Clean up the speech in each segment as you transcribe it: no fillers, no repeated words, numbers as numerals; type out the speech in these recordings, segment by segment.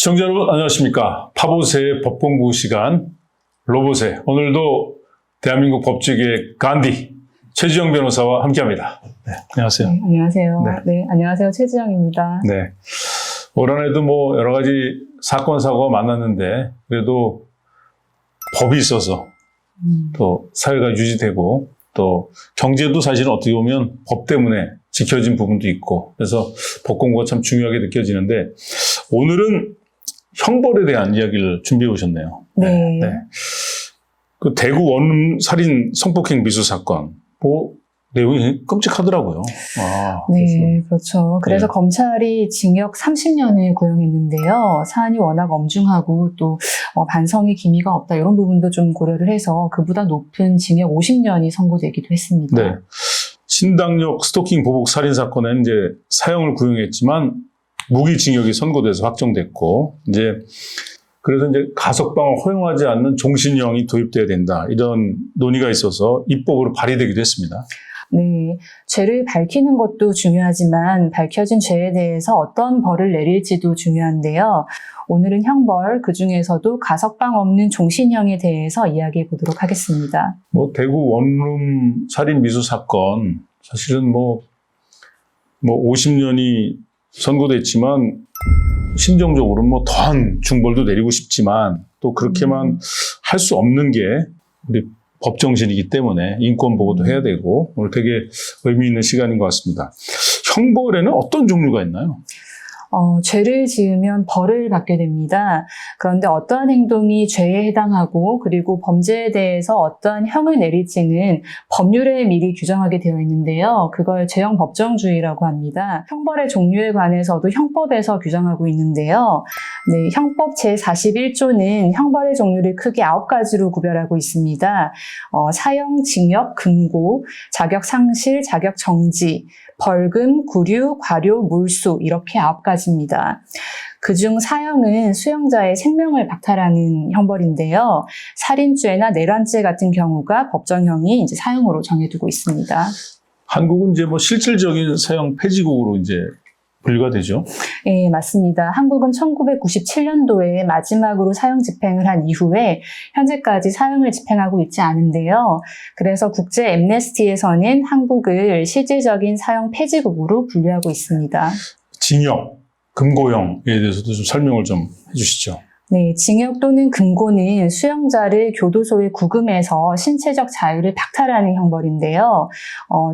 시청자 여러분 안녕하십니까. 파보세의 법공부 시간 로봇의 오늘도 대한민국 법조계의 간디 최지영 변호사와 함께합니다. 네, 안녕하세요. 네, 안녕하세요. 네. 네, 안녕하세요. 최지영입니다. 네, 올 한해도 뭐 여러 가지 사건 사고가 많았는데 그래도 법이 있어서 또 사회가 유지되고 또 경제도 사실은 어떻게 보면 법 때문에 지켜진 부분도 있고 그래서 법공부가 참 중요하게 느껴지는데 오늘은 형벌에 대한 이야기를 준비해 오셨네요. 네. 그 대구 원룸 살인 성폭행 미수 사건, 뭐 내용이 끔찍하더라고요. 네, 그렇죠. 그래서 네. 검찰이 징역 30년을 고용했는데요. 사안이 워낙 엄중하고 또 반성의 기미가 없다 이런 부분도 좀 고려를 해서 그보다 높은 징역 50년이 선고되기도 했습니다. 네. 신당역 스토킹 보복 살인 사건은 이제 사형을 구형했지만 무기징역이 선고돼서 확정됐고 그래서 이제 가석방을 허용하지 않는 종신형이 도입돼야 된다 이런 논의가 있어서 입법으로 발의되기도 했습니다. 네, 죄를 밝히는 것도 중요하지만 밝혀진 죄에 대해서 어떤 벌을 내릴지도 중요한데요. 오늘은 형벌, 그중에서도 가석방 없는 종신형에 대해서 이야기해 보도록 하겠습니다. 뭐 대구 원룸 살인 미수 사건 사실은 뭐 50년이 선고됐지만 심정적으로는 뭐 더한 중벌도 내리고 싶지만 또 그렇게만 할 수 없는 게 우리 법정신이기 때문에 인권 보호도 해야 되고 오늘 되게 의미 있는 시간인 것 같습니다. 형벌에는 어떤 종류가 있나요? 죄를 지으면 벌을 받게 됩니다. 그런데 어떠한 행동이 죄에 해당하고 그리고 범죄에 대해서 어떠한 형을 내릴지는 법률에 미리 규정하게 되어 있는데요. 그걸 죄형 법정주의라고 합니다. 형벌의 종류에 관해서도 형법에서 규정하고 있는데요. 네, 형법 제41조는 형벌의 종류를 크게 9가지로 구별하고 있습니다. 사형, 징역, 금고, 자격 상실, 자격 정지, 벌금, 구류, 과료, 물수 이렇게 9가지입니다. 그중 사형은 수형자의 생명을 박탈하는 형벌인데요. 살인죄나 내란죄 같은 경우가 법정형이 이제 사형으로 정해두고 있습니다. 한국은 이제 뭐 실질적인 사형 폐지국으로 이제 분류가 되죠. 네, 맞습니다. 한국은 1997년도에 마지막으로 사형 집행을 한 이후에 현재까지 사형을 집행하고 있지 않은데요. 그래서 국제 엠네스티에서는 한국을 실질적인 사형 폐지국으로 분류하고 있습니다. 징역, 금고형에 대해서도 좀 설명을 좀 해주시죠. 네, 징역 또는 금고는 수형자를 교도소에 구금해서 신체적 자유를 박탈하는 형벌인데요.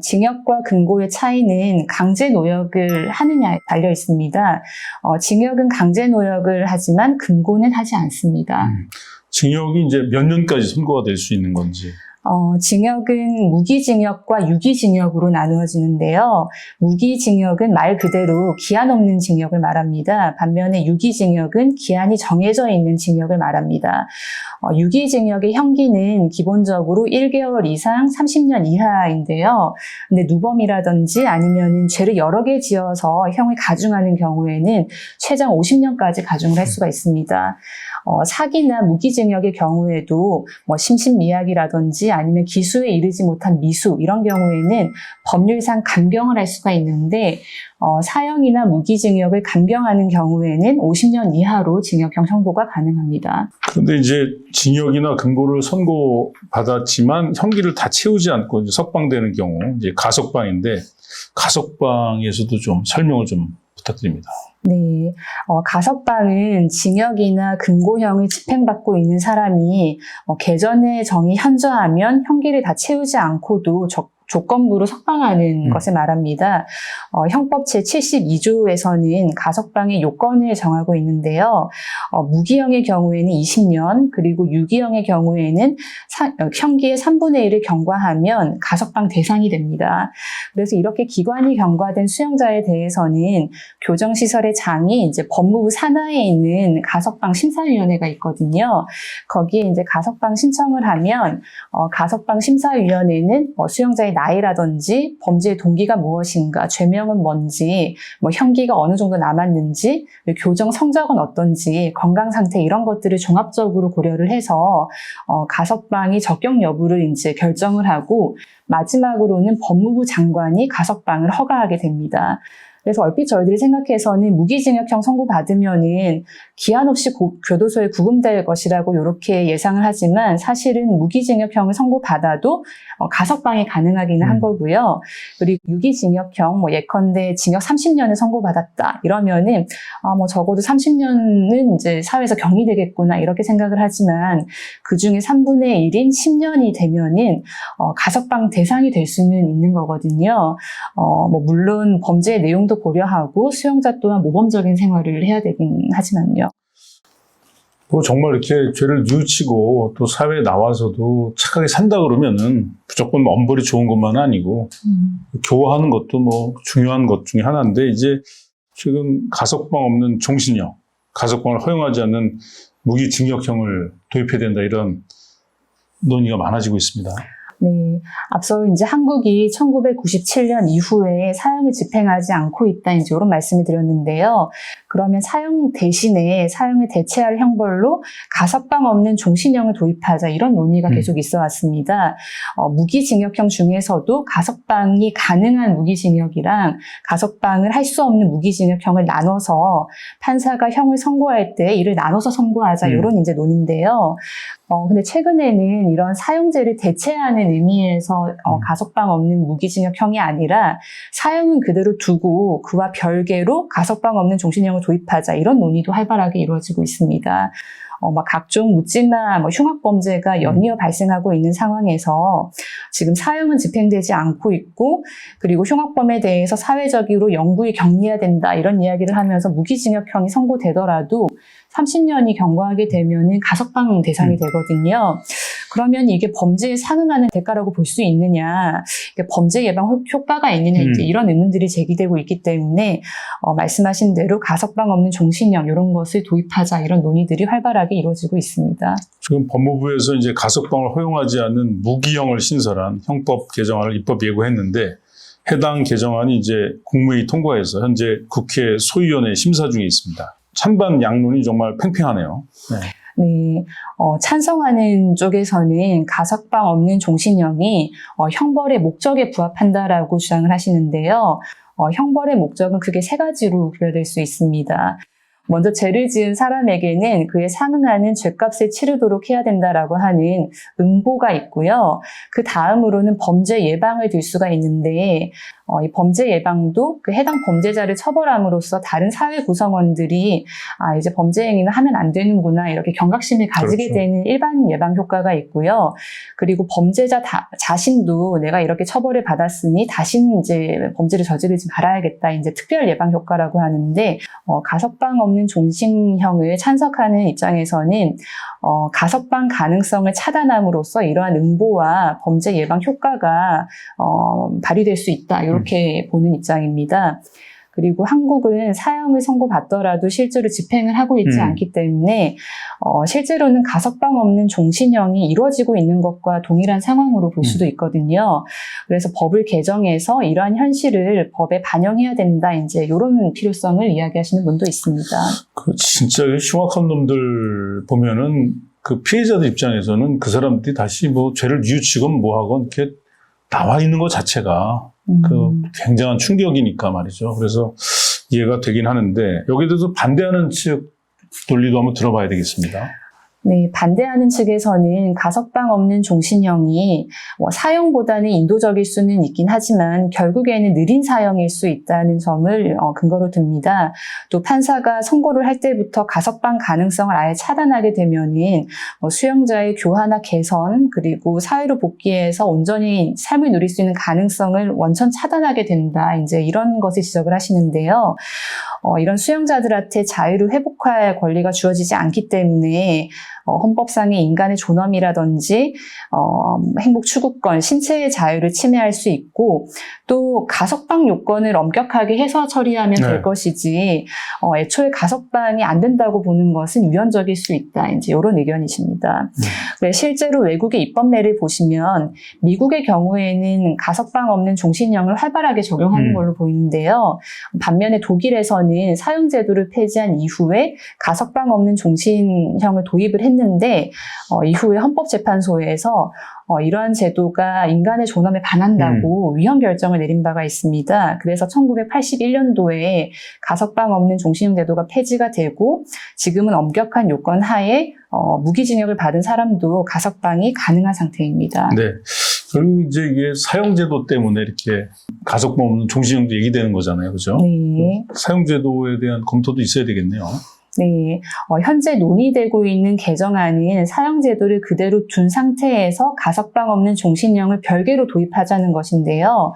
징역과 금고의 차이는 강제 노역을 하느냐에 달려 있습니다. 징역은 강제 노역을 하지만 금고는 하지 않습니다. 징역이 이제 몇 년까지 선고가 될 수 있는 건지. 징역은 무기징역과 유기징역으로 나누어지는데요. 무기징역은 말 그대로 기한 없는 징역을 말합니다. 반면에 유기징역은 기한이 정해져 있는 징역을 말합니다. 유기징역의 형기는 기본적으로 1개월 이상 30년 이하인데요. 근데 누범이라든지 아니면 죄를 여러 개 지어서 형을 가중하는 경우에는 최장 50년까지 가중을 할 수가 있습니다. 사기나 무기징역의 경우에도 심신미약이라든지 아니면 기수에 이르지 못한 미수 이런 경우에는 법률상 감경을 할 수가 있는데 사형이나 무기징역을 감경하는 경우에는 50년 이하로 징역형 선고가 가능합니다. 그런데 이제 징역이나 금고를 선고받았지만 형기를 다 채우지 않고 이제 석방되는 경우 이제 가석방인데 가석방에서도 좀 설명을 좀 부탁드립니다. 네, 가석방은 징역이나 금고형을 집행받고 있는 사람이 개전의 정이 현저하면 형기를 다 채우지 않고도 조건부로 석방하는 것을 말합니다. 형법 제72조에서는 가석방의 요건을 정하고 있는데요. 무기형의 경우에는 20년, 그리고 유기형의 경우에는 형기의 3분의 1을 경과하면 가석방 대상이 됩니다. 그래서 이렇게 기관이 경과된 수형자에 대해서는 교정시설의 장이 이제 법무부 산하에 있는 가석방 심사위원회가 있거든요. 거기에 이제 가석방 신청을 하면 가석방 심사위원회는 수형자의 나이라든지 범죄의 동기가 무엇인가, 죄명은 뭔지, 형기가 어느 정도 남았는지, 교정 성적은 어떤지, 건강 상태 이런 것들을 종합적으로 고려를 해서 가석방이 적격 여부를 이제 결정을 하고 마지막으로는 법무부 장관이 가석방을 허가하게 됩니다. 그래서 얼핏 저희들이 생각해서는 무기징역형 선고받으면은 기한 없이 교도소에 구금될 것이라고 이렇게 예상을 하지만 사실은 무기징역형을 선고받아도 가석방이 가능하기는 한 거고요. 그리고 유기징역형, 예컨대 징역 30년을 선고받았다 이러면은 적어도 30년은 이제 사회에서 격리되겠구나 이렇게 생각을 하지만 그 중에 3분의 1인 10년이 되면은 가석방 대상이 될 수는 있는 거거든요. 물론 범죄의 내용도 고려하고 수용자 또한 모범적인 생활을 해야 되긴 하지만요. 정말 이렇게 죄를 뉘우치고 또 사회에 나와서도 착하게 산다 그러면은 무조건 엄벌이 좋은 것만 아니고 교화하는 것도 중요한 것 중에 하나인데 이제 지금 가석방 없는 종신형, 가석방을 허용하지 않는 무기징역형을 도입해야 된다 이런 논의가 많아지고 있습니다. 네, 앞서 이제 한국이 1997년 이후에 사형을 집행하지 않고 있다 이제 이런 말씀을 드렸는데요. 그러면 사형 대신에 사형을 대체할 형벌로 가석방 없는 종신형을 도입하자 이런 논의가 계속 있어 왔습니다. 무기징역형 중에서도 가석방이 가능한 무기징역이랑 가석방을 할 수 없는 무기징역형을 나눠서 판사가 형을 선고할 때 이를 나눠서 선고하자 이런 이제 논의인데요. 근데 최근에는 이런 사형제를 대체하는 의미에서 가석방 없는 무기징역형이 아니라 사형은 그대로 두고 그와 별개로 가석방 없는 종신형을 도입하자 이런 논의도 활발하게 이루어지고 있습니다. 각종 묻지마 흉악범죄가 연이어 발생하고 있는 상황에서 지금 사형은 집행되지 않고 있고 그리고 흉악범에 대해서 사회적으로 영구히 격리해야 된다 이런 이야기를 하면서 무기징역형이 선고되더라도 30년이 경과하게 되면은 가석방 대상이 되거든요. 그러면 이게 범죄에 상응하는 대가라고 볼 수 있느냐, 이게 범죄 예방 효과가 있느냐 이제 이런 의문들이 제기되고 있기 때문에 말씀하신 대로 가석방 없는 종신형 이런 것을 도입하자 이런 논의들이 활발하게 이루어지고 있습니다. 지금 법무부에서 이제 가석방을 허용하지 않는 무기형을 신설한 형법 개정안을 입법 예고했는데 해당 개정안이 이제 국무회의 통과해서 현재 국회 소위원회 심사 중에 있습니다. 찬반 양론이 정말 팽팽하네요. 네, 찬성하는 쪽에서는 가석방 없는 종신형이 형벌의 목적에 부합한다라고 주장을 하시는데요. 형벌의 목적은 크게 세 가지로 구별될 수 있습니다. 먼저 죄를 지은 사람에게는 그에 상응하는 죄값을 치르도록 해야 된다라고 하는 응보가 있고요. 그 다음으로는 범죄 예방을 들 수가 있는데 이 범죄 예방도 그 해당 범죄자를 처벌함으로써 다른 사회 구성원들이 이제 범죄 행위는 하면 안 되는구나 이렇게 경각심을 가지게 그렇죠. 되는 일반 예방 효과가 있고요. 그리고 범죄자 자신도 내가 이렇게 처벌을 받았으니 다시는 이제 범죄를 저지르지 말아야겠다 이제 특별 예방 효과라고 하는데 가석방 없는 종신형을 찬성하는 입장에서는 가석방 가능성을 차단함으로써 이러한 응보와 범죄 예방 효과가 발휘될 수 있다 이렇게 보는 입장입니다. 그리고 한국은 사형을 선고받더라도 실제로 집행을 하고 있지 않기 때문에 실제로는 가석방 없는 종신형이 이루어지고 있는 것과 동일한 상황으로 볼 수도 있거든요. 그래서 법을 개정해서 이러한 현실을 법에 반영해야 된다 이제 이런 필요성을 이야기하시는 분도 있습니다. 진짜 흉악한 놈들 보면은 그 피해자들 입장에서는 그 사람들이 다시 죄를 뉘우치건 뭐하건 이렇게 나와 있는 것 자체가 그 굉장한 충격이니까 말이죠. 그래서 이해가 되긴 하는데 여기에 대해서 반대하는 측 논리도 한번 들어봐야 되겠습니다. 네, 반대하는 측에서는 가석방 없는 종신형이 사형보다는 인도적일 수는 있긴 하지만 결국에는 느린 사형일 수 있다는 점을 근거로 듭니다. 또 판사가 선고를 할 때부터 가석방 가능성을 아예 차단하게 되면은 수용자의 교화나 개선 그리고 사회로 복귀해서 온전히 삶을 누릴 수 있는 가능성을 원천 차단하게 된다. 이제 이런 것을 지적을 하시는데요. 이런 수용자들한테 자유를 회복할 권리가 주어지지 않기 때문에 헌법상의 인간의 존엄이라든지 행복 추구권, 신체의 자유를 침해할 수 있고 또 가석방 요건을 엄격하게 해서 처리하면 될 것이지 애초에 가석방이 안 된다고 보는 것은 위헌적일 수 있다. 이제 이런 의견이십니다. 실제로 외국의 입법례를 보시면 미국의 경우에는 가석방 없는 종신형을 활발하게 적용하는 걸로 보이는데요. 반면에 독일에서는 법원은 사형제도를 폐지한 이후에 가석방 없는 종신형을 도입을 했는데 이후에 헌법재판소에서 이러한 제도가 인간의 존엄에 반한다고 위헌 결정을 내린 바가 있습니다. 그래서 1981년도에 가석방 없는 종신형 제도가 폐지가 되고 지금은 엄격한 요건 하에 무기징역을 받은 사람도 가석방이 가능한 상태입니다. 네. 그리고 이제 이게 사형제도 때문에 이렇게 가석방 없는 종신형도 얘기되는 거잖아요. 그죠? 네. 사형제도에 대한 검토도 있어야 되겠네요. 네, 현재 논의되고 있는 개정안은 사형제도를 그대로 둔 상태에서 가석방 없는 종신형을 별개로 도입하자는 것인데요.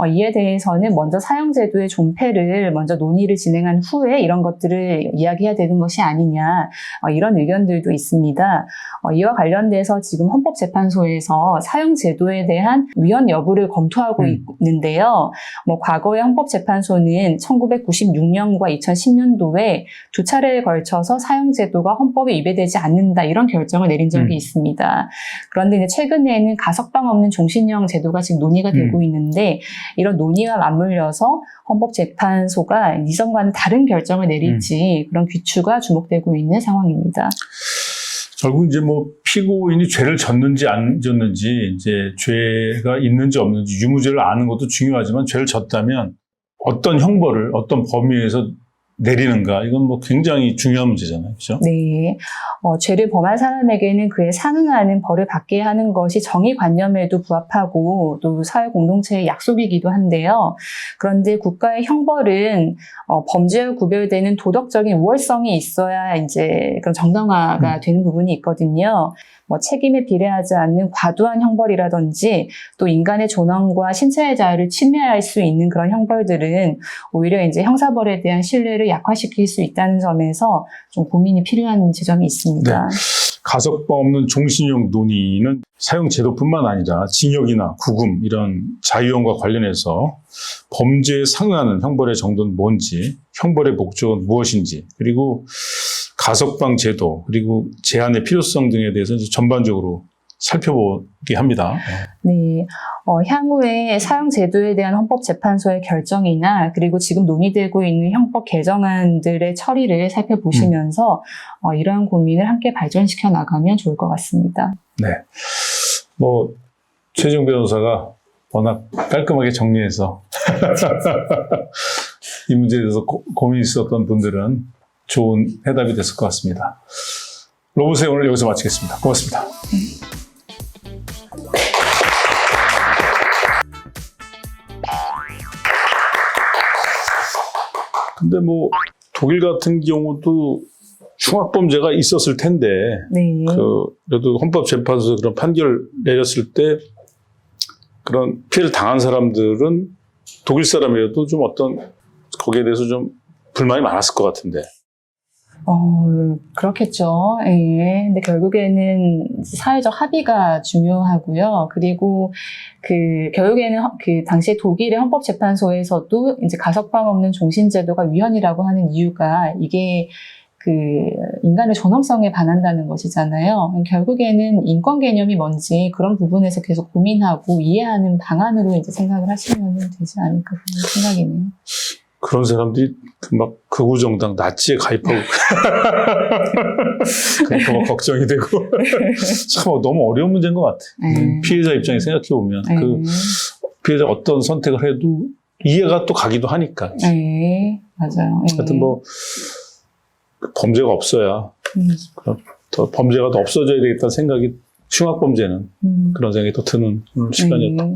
이에 대해서는 먼저 사형제도의 존폐를 먼저 논의를 진행한 후에 이런 것들을 이야기해야 되는 것이 아니냐, 이런 의견들도 있습니다. 이와 관련돼서 지금 헌법재판소에서 사형제도에 대한 위헌 여부를 검토하고 있는데요. 과거의 헌법재판소는 1996년과 2010년도에 두 차례에 걸쳐서 사형제도가 헌법에 위배되지 않는다 이런 결정을 내린 적이 있습니다. 그런데 이제 최근에는 가석방 없는 종신형 제도가 지금 논의가 되고 있는데 이런 논의와 맞물려서 헌법재판소가 이전과는 다른 결정을 내릴지 그런 귀추가 주목되고 있는 상황입니다. 결국 이제 뭐 피고인이 죄를 졌는지 안 졌는지 이제 죄가 있는지 없는지 유무죄를 아는 것도 중요하지만 죄를 졌다면 어떤 형벌을 어떤 범위에서 내리는가 이건 뭐 굉장히 중요한 문제잖아요, 그렇죠? 네, 죄를 범한 사람에게는 그에 상응하는 벌을 받게 하는 것이 정의관념에도 부합하고 또 사회 공동체의 약속이기도 한데요. 그런데 국가의 형벌은 범죄와 구별되는 도덕적인 우월성이 있어야 이제 그런 정당화가 되는 부분이 있거든요. 책임에 비례하지 않는 과도한 형벌이라든지 또 인간의 존엄과 신체의 자유를 침해할 수 있는 그런 형벌들은 오히려 이제 형사벌에 대한 신뢰를 약화시킬 수 있다는 점에서 좀 고민이 필요한 지점이 있습니다. 네. 가석방 없는 종신형 논의는 사형 제도뿐만 아니라 징역이나 구금 이런 자유형과 관련해서 범죄에 상응하는 형벌의 정도는 뭔지, 형벌의 목적은 무엇인지, 그리고 가석방 제도, 그리고 제한의 필요성 등에 대해서 전반적으로 살펴보게 합니다. 네, 향후에 사형제도에 대한 헌법재판소의 결정이나 그리고 지금 논의되고 있는 형법 개정안들의 처리를 살펴보시면서 이러한 고민을 함께 발전시켜 나가면 좋을 것 같습니다. 네, 뭐 최재형 변호사가 워낙 깔끔하게 정리해서 이 문제에 대해서 고민이 있었던 분들은 좋은 해답이 됐을 것 같습니다. 로봇의 오늘 여기서 마치겠습니다. 고맙습니다. 근데 뭐 독일 같은 경우도 흉악범죄가 있었을 텐데 네. 그래도 헌법재판소에서 그런 판결 내렸을 때 그런 피해를 당한 사람들은 독일 사람이라도 좀 어떤 거기에 대해서 좀 불만이 많았을 것 같은데. 그렇겠죠. 예. 근데 결국에는 사회적 합의가 중요하고요. 그리고 결국에는 당시 독일의 헌법재판소에서도 이제 가석방 없는 종신제도가 위헌이라고 하는 이유가 이게 인간의 존엄성에 반한다는 것이잖아요. 결국에는 인권 개념이 뭔지 그런 부분에서 계속 고민하고 이해하는 방안으로 이제 생각을 하시면 되지 않을까 생각이네요. 그런 사람들이 막 극우정당 나치에 가입하고 그러니까 막 걱정이 되고 참 너무 어려운 문제인 것 같아. 피해자 입장에 생각해 보면 그 피해자 어떤 선택을 해도 이해가 또 가기도 하니까. 네, 맞아요. 하여튼 뭐 범죄가 없어야 더 범죄가 더 없어져야 되겠다는 생각이 흉악범죄는 그런 생각이 더 드는 시간이었다.